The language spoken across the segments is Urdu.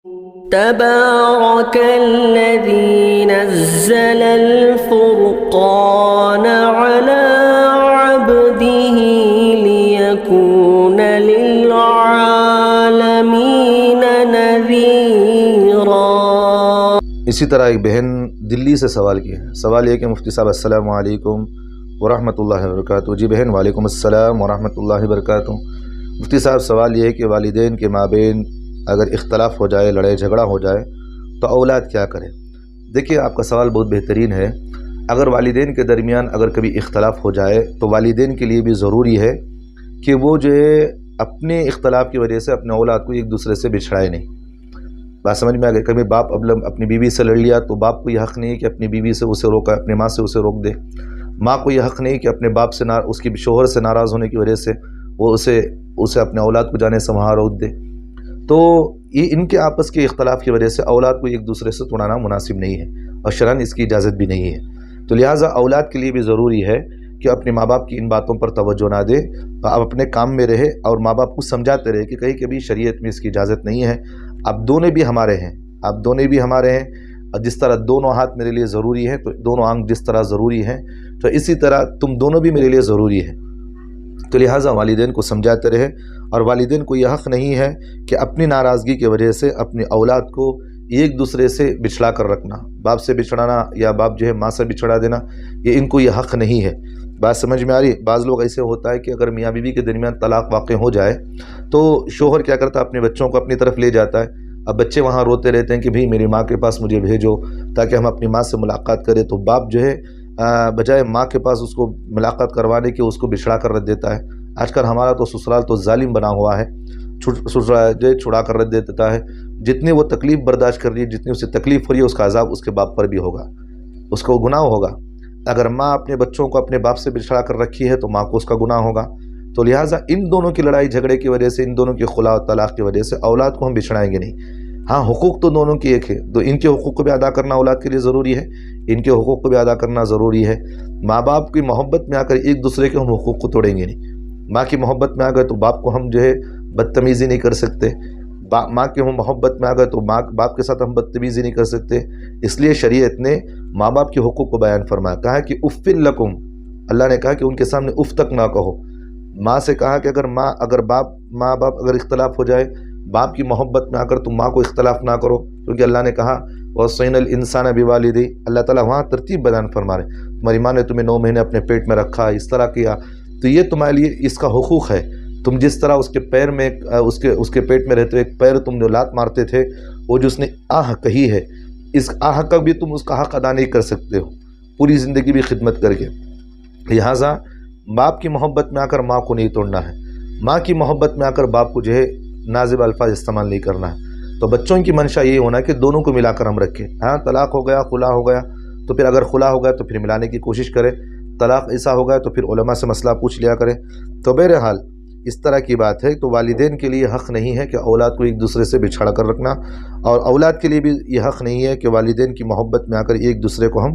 تبارك الذي نزل الفرقان على عبده ليكون للعالمين نذيرا۔ اسی طرح ایک بہن دلی سے سوال کیا ہے۔ سوال یہ کہ مفتی صاحب السلام علیکم ورحمۃ اللہ وبرکاتہ۔ جی بہن وعلیکم السلام ورحمۃ اللہ وبرکاتہ۔ مفتی صاحب سوال یہ ہے کہ والدین کے مابین اگر اختلاف ہو جائے، لڑائی جھگڑا ہو جائے تو اولاد کیا کرے؟ دیکھیے آپ کا سوال بہت بہترین ہے۔ اگر والدین کے درمیان اگر کبھی اختلاف ہو جائے تو والدین کے لیے بھی ضروری ہے کہ وہ جو ہے اپنے اختلاف کی وجہ سے اپنے اولاد کو ایک دوسرے سے بچھڑائے نہیں۔ بات سمجھ میں آ گئی؟ کبھی باپ اپنی بیوی سے لڑ لیا تو باپ کو یہ حق نہیں ہے کہ اپنی بیوی سے اسے روکا، اپنی ماں سے اسے روک دے۔ ماں کو یہ حق نہیں کہ اپنے باپ سے اس کی شوہر سے ناراض ہونے کی وجہ سے وہ اسے اپنے اولاد کو جانے سے وہاں روک دے۔ تو یہ ان کے آپس کے اختلاف کی وجہ سے اولاد کو ایک دوسرے سے توڑانا مناسب نہیں ہے اور شرعاً اس کی اجازت بھی نہیں ہے۔ تو لہٰذا اولاد کے لیے بھی ضروری ہے کہ اپنے ماں باپ کی ان باتوں پر توجہ نہ دے، آپ اپنے کام میں رہے اور ماں باپ کو سمجھاتے رہے کہ کہیں کبھی شریعت میں اس کی اجازت نہیں ہے۔ آپ دونوں بھی ہمارے ہیں، اور جس طرح دونوں ہاتھ میرے لیے ضروری ہیں تو دونوں آنکھ جس طرح ضروری ہیں تو اسی طرح تم دونوں بھی میرے لیے ضروری ہیں۔ تو لہٰذا والدین کو سمجھاتے رہے، اور والدین کو یہ حق نہیں ہے کہ اپنی ناراضگی کی وجہ سے اپنی اولاد کو ایک دوسرے سے بچھڑا کر رکھنا، باپ سے بچھڑانا یا باپ جو ہے ماں سے بچھڑا دینا، ان کو یہ حق نہیں ہے۔ بات سمجھ میں آ رہی؟ بعض لوگ ایسے ہوتا ہے کہ اگر میاں بیوی کے درمیان طلاق واقع ہو جائے تو شوہر کیا کرتا ہے، اپنے بچوں کو اپنی طرف لے جاتا ہے۔ اب بچے وہاں روتے رہتے ہیں کہ بھئی میری ماں کے پاس مجھے بھیجو تاکہ ہم اپنی ماں سے ملاقات کریں، تو باپ جو ہے بجائے ماں کے پاس اس کو ملاقات کروانے کے اس کو بچھڑا کر رکھ دیتا ہے۔ آج کل ہمارا تو سسرال تو ظالم بنا ہوا ہے، چھڑا کر رکھ دیتا ہے۔ جتنی وہ تکلیف برداشت کر رہی ہے، جتنی اسے تکلیف ہو رہی ہے، اس کا عذاب اس کے باپ پر بھی ہوگا، اس کو گناہ ہوگا۔ اگر ماں اپنے بچوں کو اپنے باپ سے بچھڑا کر رکھی ہے تو ماں کو اس کا گناہ ہوگا۔ تو لہٰذا ان دونوں کی لڑائی جھگڑے کی وجہ سے، ان دونوں کی خلا و طلاق کی وجہ سے اولاد کو ہم بچھڑائیں گے نہیں۔ ہاں حقوق تو دونوں کی ایک ہے، تو ان کے حقوق کو بھی ادا کرنا اولاد کے لیے ضروری ہے، ان کے حقوق کو بھی ادا کرنا ضروری ہے۔ ماں باپ کی محبت میں آ کر ایک دوسرے کے ہم حقوق کو توڑیں گے نہیں۔ ماں کی محبت میں آ گئے تو باپ کو ہم جو ہے بدتمیزی نہیں کر سکتے، ماں کی محبت میں آ گئے تو باپ کے ساتھ ہم بدتمیزی نہیں کر سکتے۔ اس لیے شریعت نے ماں باپ کے حقوق کو بیان فرمایا، کہا کہ اف لکم، اللہ نے کہا کہ ان کے سامنے اف تک نہ کہو۔ ماں سے کہا کہ اگر ماں باپ اگر اختلاف ہو جائے، باپ کی محبت میں آ کر تم ماں کو اختلاف نہ کرو، کیونکہ اللہ نے کہا وَوَصَّيْنَا الْإِنسَانَ بِوَالِدَيْهِ، اللہ تعالیٰ وہاں ترتیب بیان فرما رہے، تمہاری ماں نے تمہیں 9 مہینے اپنے پیٹ میں رکھا، اس طرح کیا، تو یہ تمہارے لیے اس کا حقوق ہے۔ تم جس طرح اس کے پیر میں اس کے پیٹ میں رہتے ہوئے ایک پیر تم جو لات مارتے تھے، وہ جو اس نے آہ کہی ہے، اس آہ کا بھی تم اس کا حق ادا نہیں کر سکتے ہو پوری زندگی بھی خدمت کر کے۔ لہٰذا باپ کی محبت میں آ کر ماں کو نہیں توڑنا ہے، ماں کی محبت میں آ کر باپ کو جو ہے نازب الفاظ استعمال نہیں کرنا ہے۔ تو بچوں کی منشا یہ ہونا ہے کہ دونوں کو ملا کر ہم رکھیں۔ ہاں طلاق ہو گیا، خلا ہو گیا، تو پھر اگر خلا ہو گیا تو پھر ملانے کی کوشش کریں، طلاق ایسا ہو گیا تو پھر علماء سے مسئلہ پوچھ لیا کریں۔ تو بہرحال اس طرح کی بات ہے۔ تو والدین کے لیے حق نہیں ہے کہ اولاد کو ایک دوسرے سے بچھڑا کر رکھنا، اور اولاد کے لیے بھی یہ حق نہیں ہے کہ والدین کی محبت میں آ کر ایک دوسرے کو ہم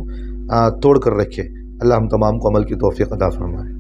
توڑ کر رکھیں۔ اللہ ہم تمام کو عمل کی توفیق عطا فرمائے۔